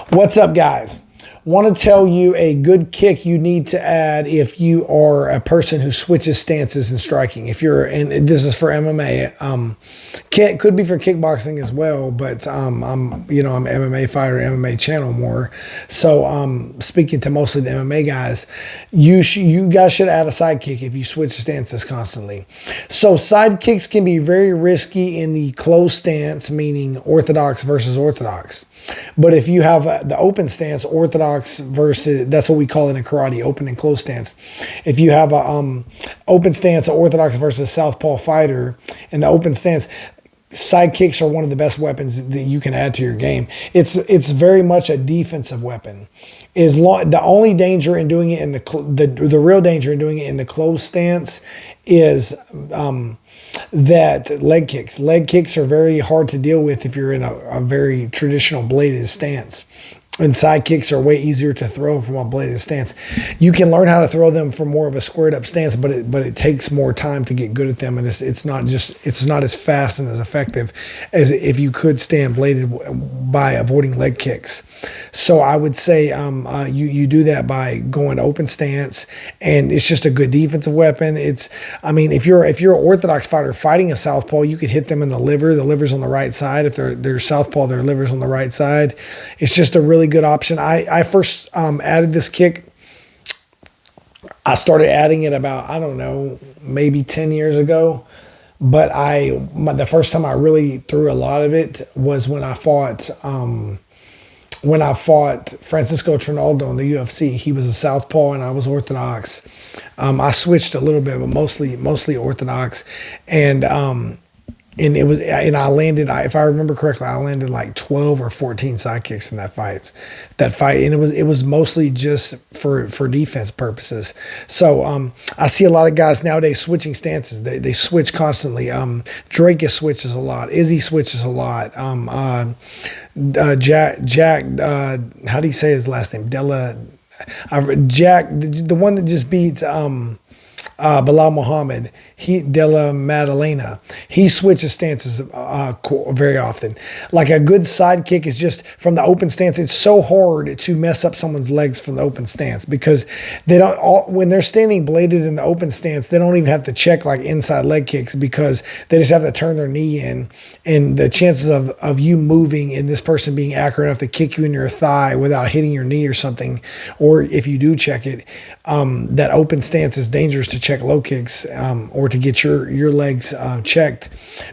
What's up, guys? Want to tell you a good kick you need to add if you are a person who switches stances in striking. If you're, and this is for MMA, could be for kickboxing as well, but I'm MMA fighter, MMA channel more. So speaking to mostly the MMA guys, you guys should add a sidekick if you switch stances constantly. So sidekicks can be very risky in the closed stance, meaning orthodox versus orthodox. But if you have the open stance, orthodox versus, that's what we call it in karate, open and closed stance. If you have a open stance, orthodox versus southpaw fighter, in the open stance, sidekicks are one of the best weapons that you can add to your game. It's very much a defensive weapon. The only danger in doing it in the real danger in doing it in the closed stance is that leg kicks. Leg kicks are very hard to deal with if you're in a very traditional bladed stance. And side kicks are way easier to throw from a bladed stance. You can learn how to throw them from more of a squared up stance, but it takes more time to get good at them, and it's not as fast and as effective as if you could stand bladed by avoiding leg kicks. So I would say you do that by going open stance, and it's just a good defensive weapon. If you're an orthodox fighter fighting a southpaw, you could hit them in the liver. The liver's on the right side. If they're southpaw, their liver's on the right side. It's just a really good option. I first added this kick. I started adding it about, I don't know, maybe 10 years ago. But the first time I really threw a lot of it was when I fought Francisco Trinaldo in the UFC. He was a southpaw and I was orthodox. I switched a little bit, but mostly orthodox. And I landed, if I remember correctly, I landed like 12 or 14 sidekicks in that fight. And it was mostly just for defense purposes. So I see a lot of guys nowadays switching stances. They switch constantly. Drake switches a lot. Izzy switches a lot. Jack, how do you say his last name? Jack, the one that just beats Bilal Muhammad, Della Maddalena, he switches stances very often. Like a good sidekick is just from the open stance. It's so hard to mess up someone's legs from the open stance because when they're standing bladed in the open stance, they don't even have to check like inside leg kicks because they just have to turn their knee in, and the chances of you moving and this person being accurate enough to kick you in your thigh without hitting your knee or something, or if you do check it, that open stance is dangerous to check low kicks or to get your legs checked,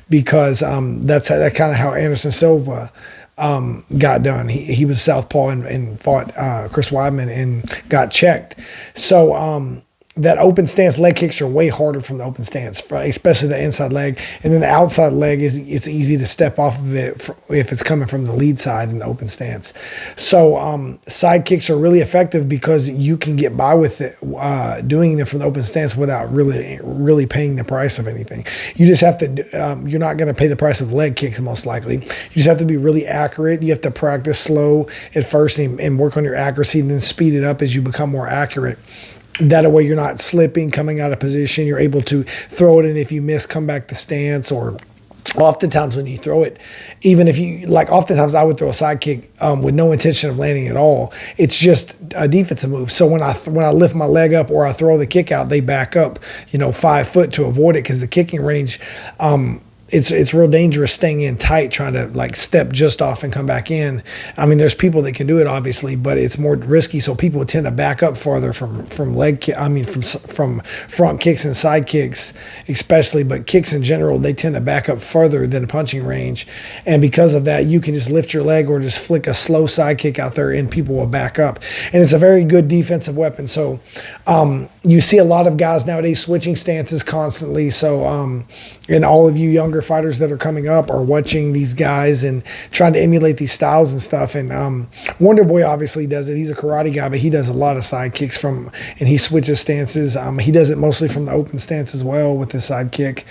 because that's kind of how Anderson Silva got done. He was southpaw and fought Chris Weidman and got checked. So that open stance leg kicks are way harder from the open stance, especially the inside leg. And then the outside leg it's easy to step off of it if it's coming from the lead side in the open stance. So side kicks are really effective because you can get by with it doing them from the open stance without really paying the price of anything. You just have to. You're not going to pay the price of leg kicks most likely. You just have to be really accurate. You have to practice slow at first and work on your accuracy, and then speed it up as you become more accurate. That way you're not slipping, coming out of position. You're able to throw it, and if you miss, come back to stance. Or oftentimes when you throw it, even if you, like oftentimes I would throw a sidekick with no intention of landing at all. It's just a defensive move. So when I lift my leg up or I throw the kick out, they back up, 5 foot to avoid it, because the kicking range, it's real dangerous staying in tight, trying to like step just off and come back in. I mean, there's people that can do it obviously, but it's more risky. So people tend to back up farther from front kicks and side kicks, especially, but kicks in general, they tend to back up further than a punching range. And because of that, you can just lift your leg or just flick a slow side kick out there and people will back up. And it's a very good defensive weapon. So you see a lot of guys nowadays switching stances constantly. So and all of you younger fighters that are coming up are watching these guys and trying to emulate these styles and stuff. And Wonder Boy obviously does it. He's a karate guy, but he does a lot of side kicks and he switches stances. He does it mostly from the open stance as well with his side kick.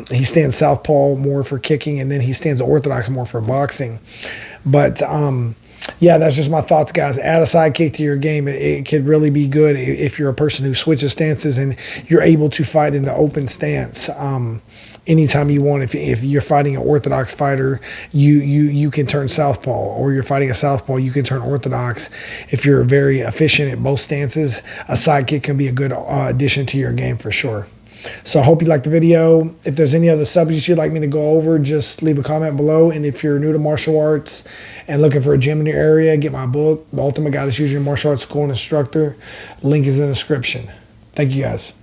He stands southpaw more for kicking, and then he stands orthodox more for boxing. But Yeah, that's just my thoughts, guys. Add a sidekick to your game. It could really be good if you're a person who switches stances and you're able to fight in the open stance anytime you want. If you're fighting an orthodox fighter, you can turn southpaw, or you're fighting a southpaw, you can turn orthodox. If you're very efficient at both stances, a sidekick can be a good addition to your game for sure. So I hope you liked the video. If there's any other subjects you'd like me to go over, just leave a comment below. And if you're new to martial arts and looking for a gym in your area, get my book, The Ultimate Guide to Choosing Your Martial Arts School and Instructor. Link is in the description. Thank you, guys.